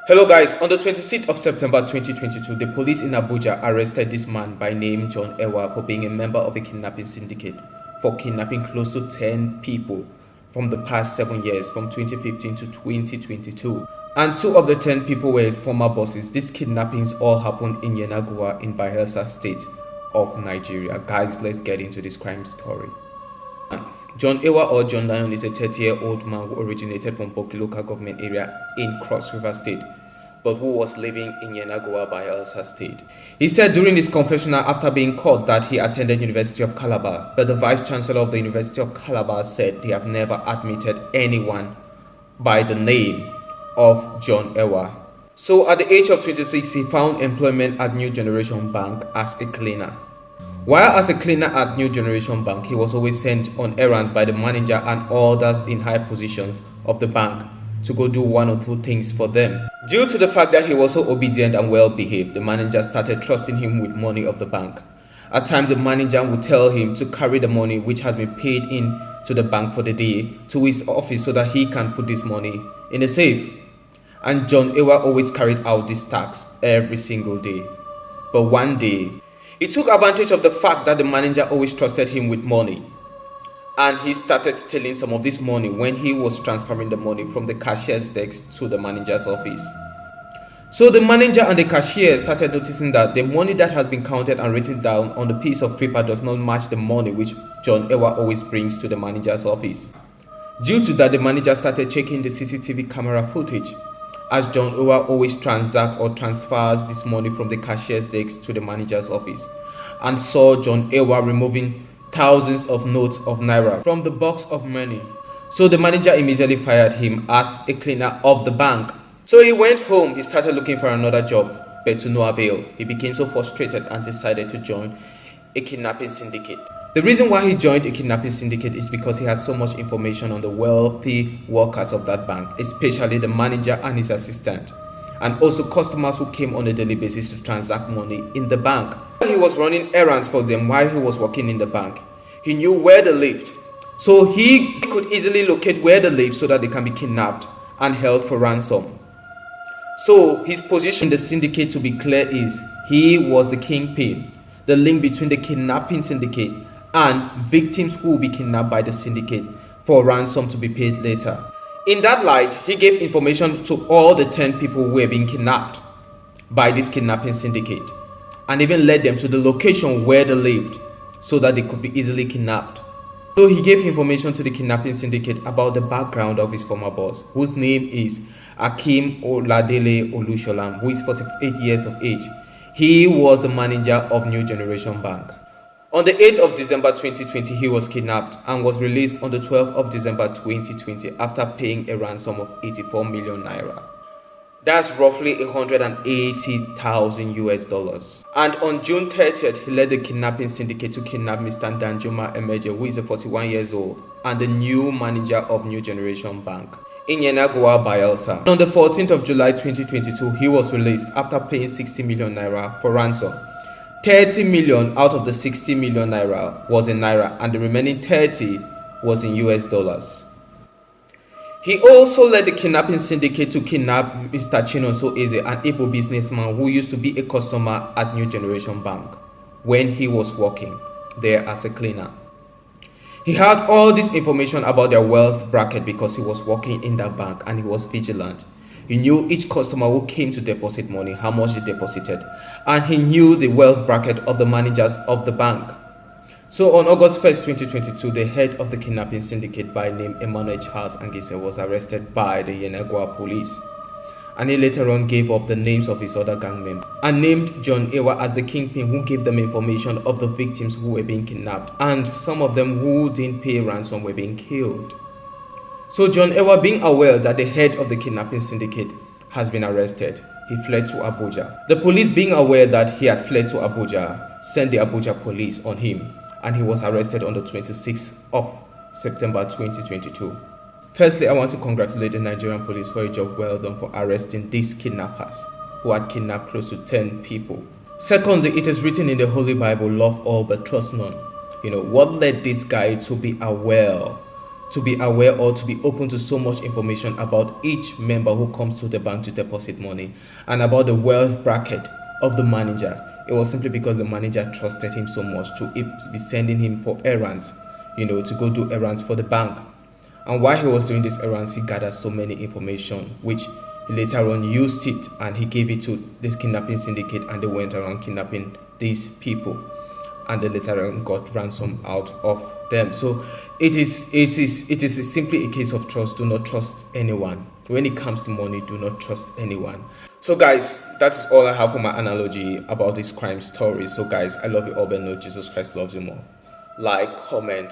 Hello guys, on the 26th of September 2022, the police in Abuja arrested this man by name John Ewa for being a member of a kidnapping syndicate for kidnapping close to 10 people from the past 7 years from 2015 to 2022. And 2 of the 10 people were his former bosses. These kidnappings all happened in Yenagoa in Bayelsa state of Nigeria. Guys, let's get into this crime story. John Ewa or John Lion is a 30-year-old man who originated from Boki local government area in Cross River State, but who was living in Yenagoa, Bayelsa State. He said during his confessional after being caught that he attended University of Calabar, but the Vice Chancellor of the University of Calabar said they have never admitted anyone by the name of John Ewa. So at the age of 26, he found employment at New Generation Bank as a cleaner. While as a cleaner at New Generation Bank, he was always sent on errands by the manager and others in high positions of the bank to go do 1 or 2 things for them. Due to the fact that he was so obedient and well behaved, the manager started trusting him with money of the bank. At times, the manager would tell him to carry the money which has been paid in to the bank for the day to his office so that he can put this money in a safe. And John Ewa always carried out this task every single day. But one day, he took advantage of the fact that the manager always trusted him with money, and he started stealing some of this money when he was transferring the money from the cashier's desk to the manager's office. So the manager and the cashier started noticing that the money that has been counted and written down on the piece of paper does not match the money which John Ewa always brings to the manager's office. Due to that, the manager started checking the CCTV camera footage as John Ewa always transacts or transfers this money from the cashier's desk to the manager's office, and saw John Ewa removing thousands of notes of naira from the box of money. So the manager immediately fired him as a cleaner of the bank. So he went home. He started looking for another job, but to no avail. He became so frustrated and decided to join a kidnapping syndicate. The reason why he joined a kidnapping syndicate is because he had so much information on the wealthy workers of that bank, especially the manager and his assistant, and also customers who came on a daily basis to transact money in the bank. He was running errands for them while he was working in the bank. He knew where they lived, so he could easily locate where they live so that they can be kidnapped and held for ransom. So his position in the syndicate, to be clear, is he was the kingpin, the link between the kidnapping syndicate and victims who will be kidnapped by the syndicate for ransom to be paid later. In that light, he gave information to all the 10 people who were being kidnapped by this kidnapping syndicate, and even led them to the location where they lived so that they could be easily kidnapped. So he gave information to the kidnapping syndicate about the background of his former boss, whose name is Akim Oladele Olusholam, who is 48 years of age. He was the manager of New Generation Bank. On the 8th of December 2020, he was kidnapped and was released on the 12th of December 2020 after paying a ransom of 84 million naira. That's roughly 180,000 US dollars. And on June 30th, he led the kidnapping syndicate to kidnap Mr. Danjuma Emeje, who is 41 years old and the new manager of New Generation Bank in Yenagoa, Bayelsa. On the 14th of July 2022, he was released after paying 60 million naira for ransom. 30 million out of the 60 million naira was in naira, and the remaining 30 was in US dollars. He also led the kidnapping syndicate to kidnap Mr. Chinonso Eze, an Igbo businessman who used to be a customer at New Generation Bank when he was working there as a cleaner. He had all this information about their wealth bracket because he was working in that bank and he was vigilant. He knew each customer who came to deposit money, how much they deposited, and he knew the wealth bracket of the managers of the bank. So on August 1st, 2022, the head of the kidnapping syndicate by name Emmanuel Charles Angise was arrested by the Yenagoa police, and he later on gave up the names of his other gang members and named John Ewa as the kingpin, who gave them information of the victims who were being kidnapped, and some of them who didn't pay ransom were being killed. So John Ewa, being aware that the head of the kidnapping syndicate has been arrested, he fled to Abuja. The police, being aware that he had fled to Abuja, sent the Abuja police on him, and he was arrested on the 26th of September 2022. Firstly, I want to congratulate the Nigerian police for a job well done for arresting these kidnappers who had kidnapped close to 10 people. Secondly, it is written in the Holy Bible, love all but trust none. What led this guy to be aware to be aware or to be open to so much information about each member who comes to the bank to deposit money and about the wealth bracket of the manager. It was simply because the manager trusted him so much to be sending him for errands, to go do errands for the bank. And while he was doing these errands, he gathered so many information, which he later on used it and he gave it to this kidnapping syndicate, and they went around kidnapping these people, and they later on got ransom out of them. So it is simply a case of trust. Do not trust anyone. When it comes to money, do not trust anyone. So guys, that is all I have for my analogy about this crime story. So guys, I love you all, but know Jesus Christ loves you more. Like, comment.